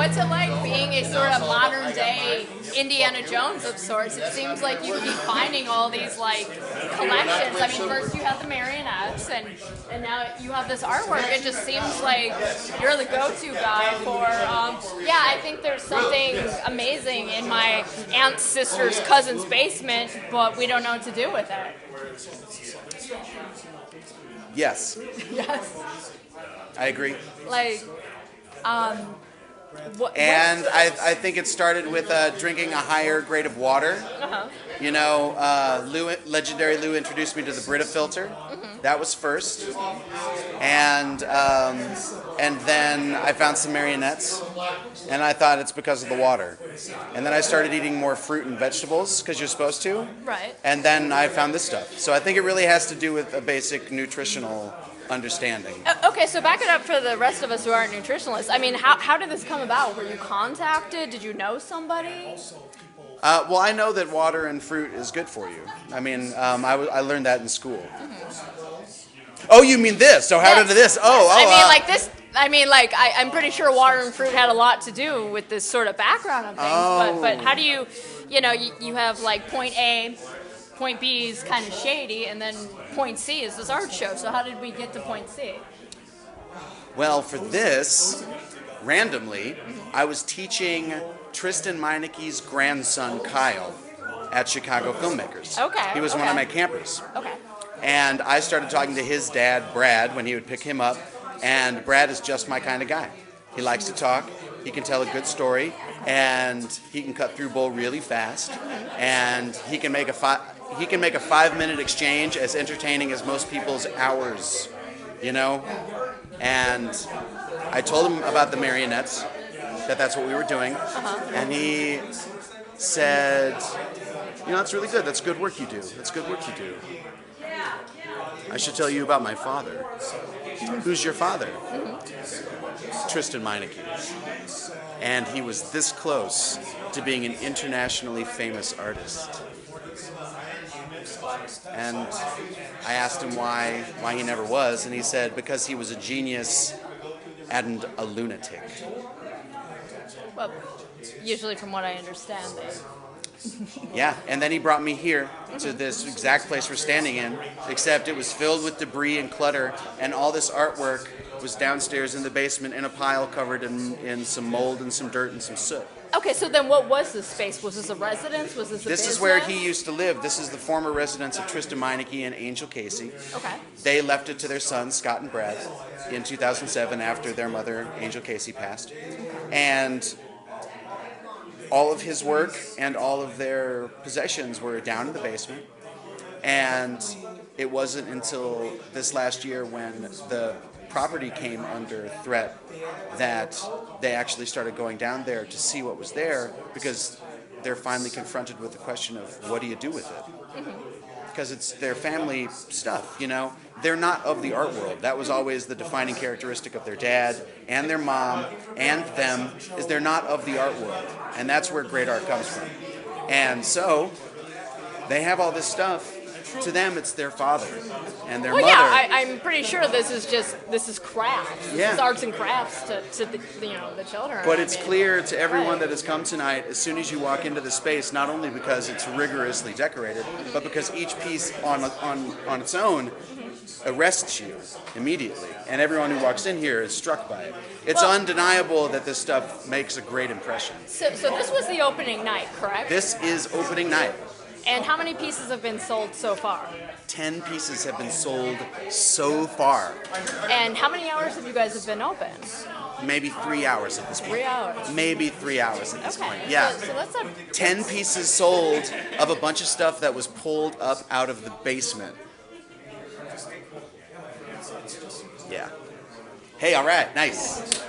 what's it like being a sort of modern day Indiana Jones of sorts? It seems like you keep finding all these like collections. I mean, first you had the marionettes, and now you have this artwork. It just seems like you're the go-to guy for. Yeah, I think there's something amazing in my aunt's sister's cousin's basement, but we don't know what to do with it. Yes. Yes. I agree. Like, and I think it started with drinking a higher grade of water. Uh-huh. You know, legendary Lou introduced me to the Brita filter. Mm-hmm. That was first, and then I found some marionettes, and I thought it's because of the water. And then I started eating more fruit and vegetables because you're supposed to. Right. And then I found this stuff. So I think it really has to do with a basic nutritional understanding. Okay, so back it up for the rest of us who aren't nutritionalists. I mean, how did this come about? Were you contacted? Did you know somebody? Well, I know that water and fruit is good for you. I mean, I learned that in school. Mm-hmm. Oh, you mean this? So how did this? I mean, I'm pretty sure water and fruit had a lot to do with this sort of background of things. Oh. But how do you have like point A, point B is kind of shady, and then point C is this art show. So how did we get to point C? Well, for this, randomly, I was teaching Tristan Meinecke's grandson, Kyle, at Chicago Filmmakers. Okay. He was one of my campers. Okay. And I started talking to his dad, Brad, when he would pick him up. And Brad is just my kind of guy. He likes to talk. He can tell a good story. And he can cut through bull really fast. And he can make a 5-minute exchange as entertaining as most people's hours, you know? And I told him about the marionettes, that's what we were doing. Uh-huh. And he said, you know, that's really good. That's good work you do. That's good work you do. I should tell you about my father. Who's your father? Mm-hmm. Tristan Meinecke. And he was this close to being an internationally famous artist. And I asked him why he never was, and he said because he was a genius and a lunatic. Well, usually from what I understand. Yeah, and then he brought me here to this exact place we're standing in, except it was filled with debris and clutter, and all this artwork was downstairs in the basement in a pile covered in some mold and some dirt and some soot. Okay, so then what was this space? Was this a residence? Was this a This business? is where he used to live. This is the former residence of Tristan Meinecke and Angel Casey. Okay. They left it to their sons, Scott and Brad, in 2007 after their mother, Angel Casey, passed. And all of his work and all of their possessions were down in the basement. And it wasn't until this last year when the property came under threat that they actually started going down there to see what was there, because they're finally confronted with the question of what do you do with it? Because it's their family stuff, you know. They're not of the art world. That was always the defining characteristic of their dad and their mom and them, is they're not of the art world. And that's where great art comes from. And so they have all this stuff. To them, it's their father and their mother. Yeah, I'm pretty sure this is crafts. Yeah. This is arts and crafts to the children. But it's clear to everyone that has come tonight, as soon as you walk into the space, not only because it's rigorously decorated, but because each piece on its own arrests you immediately. And everyone who walks in here is struck by it. It's undeniable that this stuff makes a great impression. So this was the opening night, correct? This is opening night. And how many pieces have been sold so far? 10 pieces have been sold so far. And how many hours have you guys been open? Maybe 3 hours at this point. 3 hours. Maybe 3 hours at this point. Okay. Yeah. So let's have 10 pieces sold of a bunch of stuff that was pulled up out of the basement. Yeah. Hey, all right, nice.